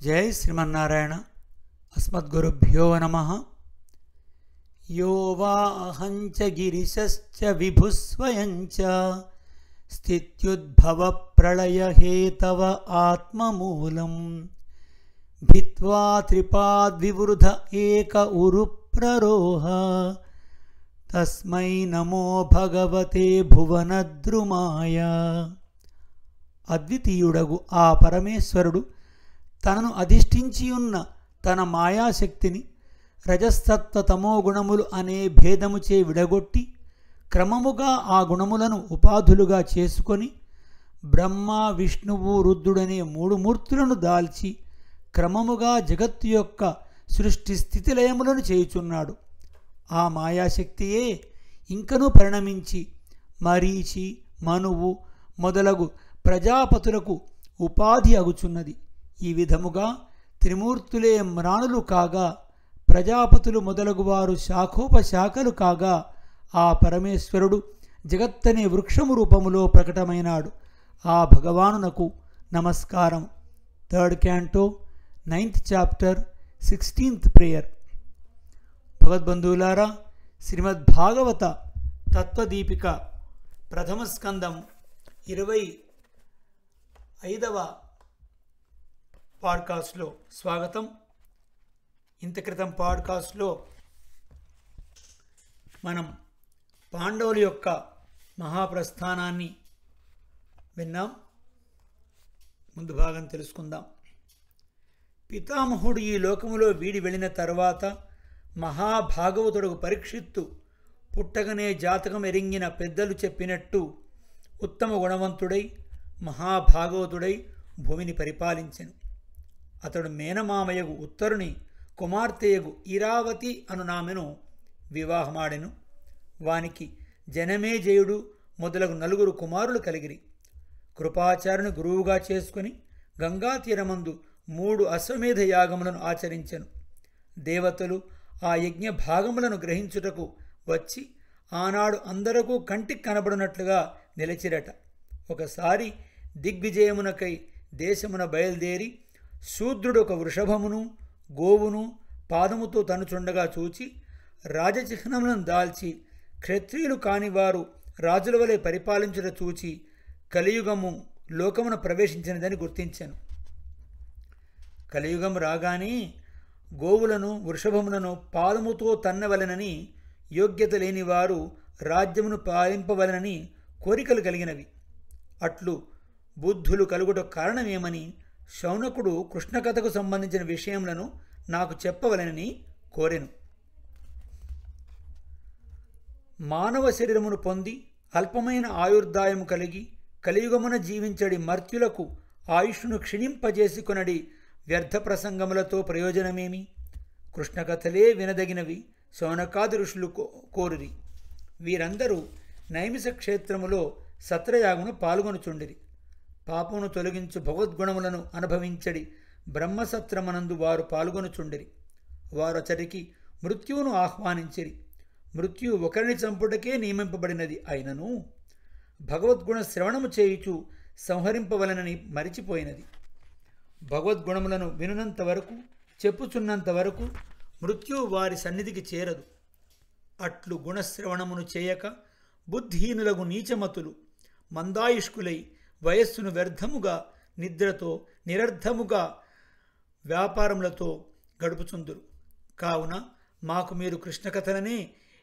जय श्रीमन्नारायण। अस्मद्गुरुभ्यो नमः। यो वाहंच गिरिशश्च विभुस्वयंच स्थित्युद्भवप्रलयहेतव आत्ममूलम् भित्वा त्रिपाद्विवृध एक उरुप्ररोह तस्मै नमो भगवते भुवनद्रुमाय। అద్వితీయుడగు ఆ పరమేశ్వరుడు తనను అధిష్ఠించియున్న తన మాయాశక్తిని రజస్తత్వ తమో గుణములు అనే భేదముచే విడగొట్టి క్రమముగా ఆ గుణములను ఉపాధులుగా చేసుకొని బ్రహ్మ విష్ణువు రుద్రుడనే మూడు మూర్తులను దాల్చి క్రమముగా జగత్తు యొక్క సృష్టి స్థితిలయములను చేయుచున్నాడు. ఆ మాయాశక్తియే ఇంకనూ పరిణమించి మరీచి మనువు మొదలగు ప్రజాపతులకు ఉపాధి అగుచున్నది. ఈ విధముగా త్రిమూర్తులే మ్రాణులు కాగా ప్రజాపతులు మొదలగువారు శాఖోపశాఖలు కాగా ఆ పరమేశ్వరుడు జగత్తనే వృక్షము రూపములో ప్రకటమైనాడు. ఆ భగవానునకు నమస్కారం. 3rd Canto 9th Chapter 16th Prayer. భగవద్బంధువులారా, Srimad Bhagavata తత్వదీపిక ప్రథమ స్కందం 25వ పాడ్కాస్ట్లో స్వాగతం. ఇంత క్రితం పాడ్కాస్ట్లో మనం పాండవుల యొక్క మహాప్రస్థానాన్ని విన్నాం. ముందు భాగం తెలుసుకుందాం. పితామహుడు ఈ లోకములో వీడి వెళ్ళిన తర్వాత మహాభాగవతుడు పరీక్షిత్తు పుట్టగనే జాతకం ఎరింగిన పెద్దలు చెప్పినట్టు ఉత్తమ గుణవంతుడై మహాభాగవతుడై భూమిని పరిపాలించెను. అతడు మేనమామయగు ఉత్తరుని కుమార్తెయగు ఇరావతి అనునామెను వివాహమాడెను. వానికి జనమేజయుడు మొదలగు 4 కుమారులు కలిగిరి. కృపాచార్యుని గురువుగా చేసుకుని గంగాతీరమందు 3 అశ్వమేధ యాగములను ఆచరించెను. దేవతలు ఆ యజ్ఞ భాగములను గ్రహించుటకు వచ్చి ఆనాడు అందరకు కంటికి కనబడినట్లుగా నిలిచిరట. ఒకసారి దిగ్విజయమునకై దేశమున బయలుదేరి శూద్రుడు ఒక వృషభమును గోవును పాదముతో తనుచుండగా చూచి రాజచిహ్నములను దాల్చి క్షత్రియులు కానివారు రాజుల వలె పరిపాలించుట చూచి కలియుగము లోకమున ప్రవేశించినదని గుర్తించాను. కలియుగం రాగానే గోవులను వృషభములను పాదముతో తన్నవలెనని, యోగ్యత లేనివారు రాజ్యమును పాలింపవలెనని కోరికలు కలిగినవి. అట్లు బుద్ధులు కలుగుట కారణమేమని శౌనకుడు కృష్ణకథకు సంబంధించిన విషయములను నాకు చెప్పవలెనని కోరెను. మానవ శరీరమును పొంది అల్పమైన ఆయుర్దాయము కలిగి కలియుగమున జీవించడి మర్త్యులకు ఆయుష్ను క్షీణింపజేసుకొనడి వ్యర్థ ప్రసంగములతో ప్రయోజనమేమి? కృష్ణకథలే వినదగినవి శౌనకాది ఋషులు కోరిరి. వీరందరూ నైమిష క్షేత్రములో సత్రయాగమును పాల్గొనుచుండిరి. పాపమును తొలగించు భగవద్గుణములను అనుభవించడి బ్రహ్మసత్రమనందు వారు పాల్గొనుచుండిరి. వారొచటికి మృత్యువును ఆహ్వానించిరి. మృత్యువు ఒకరిని చంపుటకే నియమింపబడినది అయినను భగవద్గుణ శ్రవణము చేయుచు సంహరింపవలనని మరిచిపోయినది. భగవద్గుణములను వినునంత వరకు, చెప్పుచున్నంత వరకు మృత్యువు వారి సన్నిధికి చేరదు. అట్లు గుణశ్రవణమును చేయక బుద్ధిహీనులకు నీచమతులు మందాయుష్కులై వయస్సును వ్యర్థముగా నిద్రతో నిరర్ధముగా వ్యాపారములతో గడుపుచుందురు. కావున మాకు మీరు కృష్ణకథలనే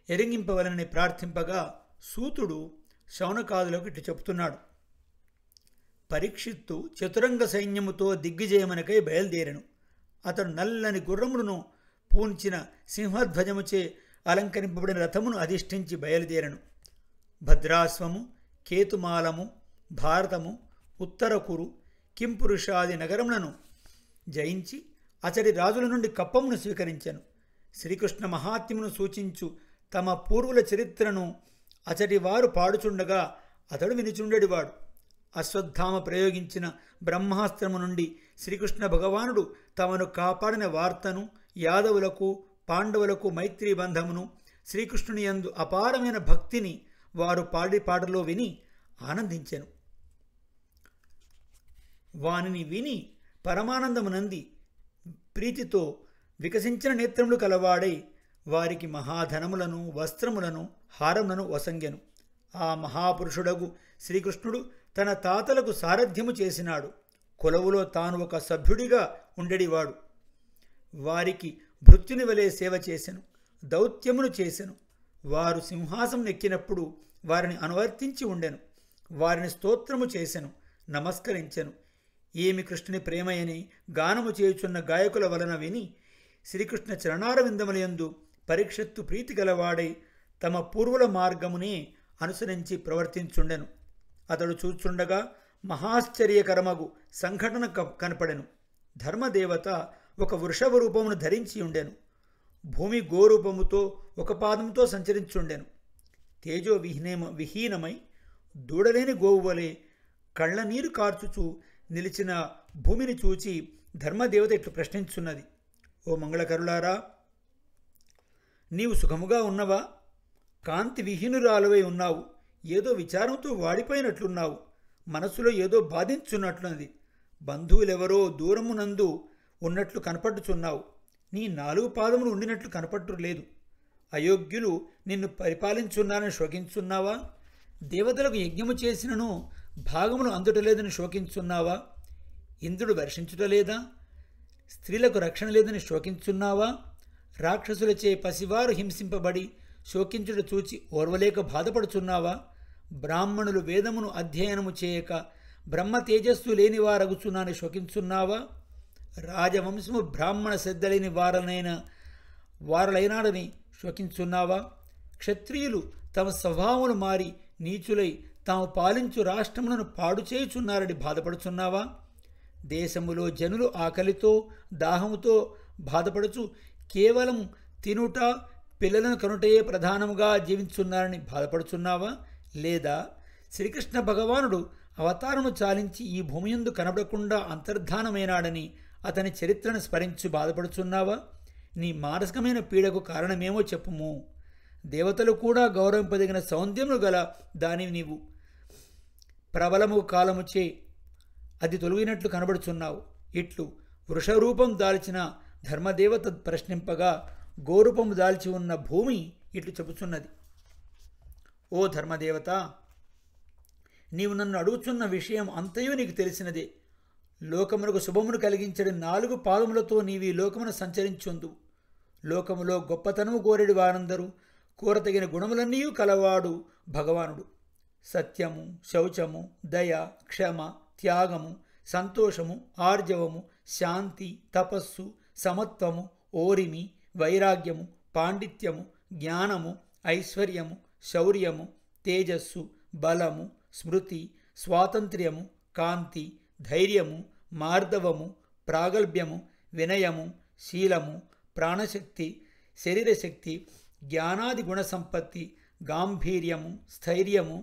ఎరింగింపవలనని ప్రార్థింపగా సూతుడు శౌనకాదులకు ఇటు చెప్తున్నాడు. పరీక్షిత్తు చతురంగ సైన్యముతో దిగ్విజయమునకై బయలుదేరెను. అతడు నల్లని గుర్రములను పూంచిన సింహధ్వజముచే అలంకరింపబడిన రథమును అధిష్ఠించి బయలుదేరెను. భద్రాశ్వము, కేతుమాలము, భారతము, ఉత్తరకురు, కింపురుషాది నగరములను జయించి అతడి రాజుల నుండి కప్పమును స్వీకరించెను. శ్రీకృష్ణ మహాత్మ్యమును సూచించు తమ పూర్వుల చరిత్రను అతడి వారు పాడుచుండగా అతడు వినిచుండెడివాడు. అశ్వత్థామ ప్రయోగించిన బ్రహ్మాస్త్రము నుండి శ్రీకృష్ణ భగవానుడు తమను కాపాడిన వార్తను, యాదవులకు పాండవులకు మైత్రీ బంధమును, శ్రీకృష్ణుని యందు అపారమైన భక్తిని వారు పాడి పాటలో విని ఆనందించెను. వానిని విని పరమానందమునంది ప్రీతితో వికసించిన నేత్రములు కలవాడై వారికి మహాధనములను వస్త్రములను హారములను వసంగెను. ఆ మహాపురుషుడగు శ్రీకృష్ణుడు తన తాతలకు సారథ్యము చేసినాడు. కొలవులో తాను ఒక సభ్యుడిగా ఉండేవాడు. వారికి భృత్యుని వలె సేవ చేసెను, దౌత్యమును చేసెను. వారు సింహాసనం ఎక్కినప్పుడు వారిని అనువర్తించి ఉండెను. వారిని స్తోత్రము చేసెను, నమస్కరించెను. ఏమి కృష్ణుని ప్రేమయని గానము చేయుచున్న గాయకుల వలన విని శ్రీకృష్ణ చరణారవిందములందు పరీక్షిత్తు ప్రీతి గలవాడై తమ పూర్వుల మార్గమునే అనుసరించి ప్రవర్తించుండెను. అతడు చూచుండగా మహాశ్చర్యకరమగు సంఘటన కనపడెను. ధర్మదేవత ఒక వృషభ రూపమును ధరించి ఉండెను. భూమి గోరూపముతో ఒక పాదముతో సంచరించుండెను. తేజో విహీనమై దూడలేని గోవువలే కళ్ళనీరు కార్చుచూ నిలిచిన భూమిని చూచి ధర్మదేవత ఇట్లు ప్రశ్నించున్నది. ఓ మంగళకరులారా, నీవు సుఖముగా ఉన్నవా? కాంతి విహీనురాలువై ఉన్నావు. ఏదో విచారంతో వాడిపోయినట్లున్నావు. మనస్సులో ఏదో బాధించున్నట్లున్నది. బంధువులెవరో దూరమునందు ఉన్నట్లు కనపడుచున్నావు. నీ 4 పాదములు ఉండినట్లు కనపట్టు లేదు. అయోగ్యులు నిన్ను పరిపాలించున్నారని శోకించున్నావా? దేవతలకు యజ్ఞము చేసినను భాగములు అందుటలేదని శోకించున్నావా? ఇంద్రుడు వర్షించుటలేదా? స్త్రీలకు రక్షణ లేదని శోకించున్నావా? రాక్షసులచే పసివారు హింసింపబడి శోకించుట చూచి ఓర్వలేక బాధపడుచున్నావా? బ్రాహ్మణులు వేదమును అధ్యయనము చేయక బ్రహ్మ తేజస్సు లేని వారగుచున్నానని శోకించున్నావా? రాజవంశము బ్రాహ్మణ శ్రద్ధలేని వారలైనాడని శోకించున్నావా? క్షత్రియులు తమ స్వభావములు మారి నీచులై తాము పాలించు రాష్ట్రములను పాడు చేయుచున్నారని బాధపడుచున్నావా? దేశములో జనులు ఆకలితో దాహముతో బాధపడుచు కేవలం తినుట పిల్లలను కనుటయే ప్రధానముగా జీవించున్నారని బాధపడుచున్నావా? లేదా శ్రీకృష్ణ భగవానుడు అవతారము చాలించి ఈ భూమియందు కనబడకుండా అంతర్ధానమైనాడని అతని చరిత్రను స్మరించి బాధపడుచున్నావా? నీ మానసికమైన పీడకు కారణమేమో చెప్పుము. దేవతలు కూడా గౌరవింపదగిన సౌందర్యములు గల దానివి నీవు. ప్రబలము కాలముచే అది తొలగినట్లు కనబడుచున్నావు. ఇట్లు వృషరూపం దాల్చిన ధర్మదేవత ప్రశ్నింపగా గోరూపము దాల్చి ఉన్న భూమి ఇట్లు చెబుచున్నది. ఓ ధర్మదేవత, నీవు నన్ను అడుగుచున్న విషయం అంతయు నీకు తెలిసినదే. లోకమునకు శుభమును కలిగించడి 4 పాదములతో నీవి లోకమును సంచరించుందు. లోకములో గొప్పతనము కోరెడి వారందరూ కోరతగిన గుణములన్నీ కలవాడు భగవానుడు. సత్యము, శౌచము, దయ, క్షమ, త్యాగము, సంతోషము, ఆర్జవము, శాంతి, తపస్సు, సమత్వము, ఓరిమి, వైరాగ్యము, పాండిత్యము, జ్ఞానము, ఐశ్వర్యము, శౌర్యము, తేజస్సు, బలము, స్మృతి, స్వాతంత్ర్యము, కాంతి, ధైర్యము, మార్దవము, ప్రాగల్భ్యము, వినయము, శీలము, ప్రాణశక్తి, శరీరశక్తి, జ్ఞానాది గుణసంపత్తి, గాంభీర్యము, స్థైర్యము,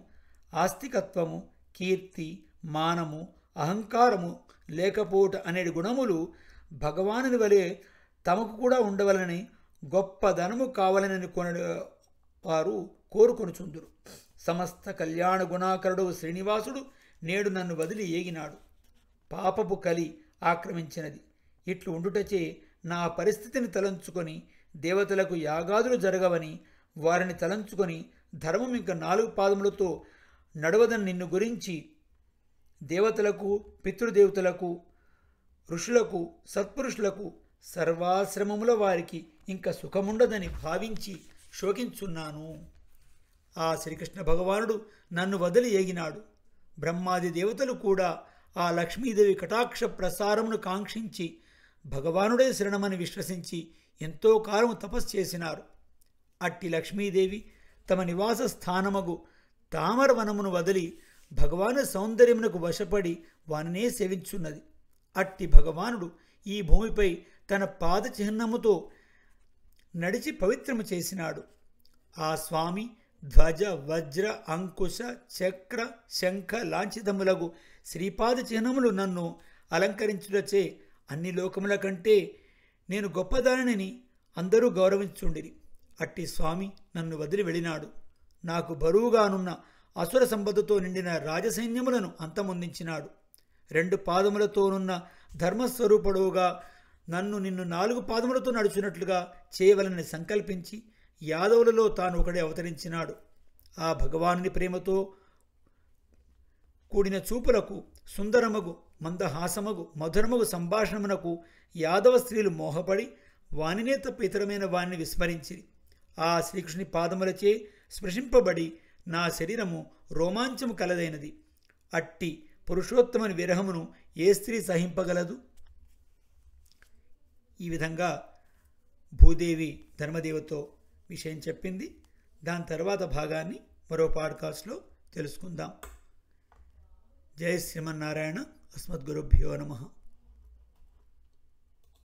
ఆస్తికత్వము, కీర్తి, మానము, అహంకారము లేకపోట అనేటి గుణములు భగవానుని వలె తమకు కూడా ఉండవలని గొప్ప ధనము కావాలని వారు కోరుకొనుచుందురు. సమస్త కళ్యాణ గుణాకరుడు శ్రీనివాసుడు నేడు నన్ను వదిలి ఏగినాడు. పాపపు కలి ఆక్రమించినది. ఇట్లు ఉండుటచే నా పరిస్థితిని తలంచుకొని దేవతలకు యాగాదులు జరగవని వారిని తలంచుకొని ధర్మం ఇంకా 4 పాదములతో నడవదని నిన్ను గురించి దేవతలకు, పితృదేవతలకు, ఋషులకు, సత్పురుషులకు, సర్వాశ్రమముల వారికి ఇంకా సుఖముండదని భావించి శోకించున్నాను. ఆ శ్రీకృష్ణ భగవానుడు నన్ను వదిలి ఏగినాడు. బ్రహ్మాది దేవతలు కూడా ఆ లక్ష్మీదేవి కటాక్ష ప్రసారమును కాంక్షించి భగవానుడే శరణమని విశ్వసించి ఎంతో కాలము తపస్సు చేసినారు. అట్టి లక్ష్మీదేవి తమ నివాస స్థానమగు తామరవనమును వదిలి భగవాను సౌందర్యమునకు వశపడి వానినే సేవించున్నది. అట్టి భగవానుడు ఈ భూమిపై తన పాద చిహ్నముతో నడిచి పవిత్రము చేసినాడు. ఆ స్వామి ధ్వజ, వజ్ర, అంకుశ, చక్ర, శంఖ లాంఛితములగు శ్రీపాద చిహ్నములు నన్ను అలంకరించుటచే అన్ని లోకముల కంటే నేను గొప్పదానిని అందరూ గౌరవించుండిరి. అట్టి స్వామి నన్ను వదిలి వెళ్ళినాడు. నాకు బరువుగానున్న అసుర సంపదతో నిండిన రాజసైన్యములను అంతమొందించినాడు. 2 పాదములతోనున్న ధర్మస్వరూపుడుగా నన్ను నిన్ను 4 పాదములతో నడుచున్నట్లుగా చేయవలనని సంకల్పించి యాదవులలో తాను ఒకడే అవతరించినాడు. ఆ భగవానుని ప్రేమతో కూడిన చూపులకు, సుందరమగు మందహాసమగు మధురమగు సంభాషణమునకు యాదవ స్త్రీలు మోహపడి వానినే తప్ప ఇతరమైన వాణ్ణి విస్మరించిరి. ఆ శ్రీకృష్ణుని పాదములచే స్పృశింపబడి నా శరీరము రోమాంచము కలదైనది. అట్టి పురుషోత్తమని విరహమును ఏ స్త్రీ సహింపగలదు? ఈ విధంగా భూదేవి ధర్మదేవతో విషయం చెప్పింది. దాని తర్వాత భాగాన్ని మరో పాడ్కాస్ట్లో తెలుసుకుందాం. జై శ్రీమన్నారాయణ. అస్మద్గురుభ్యో నమః.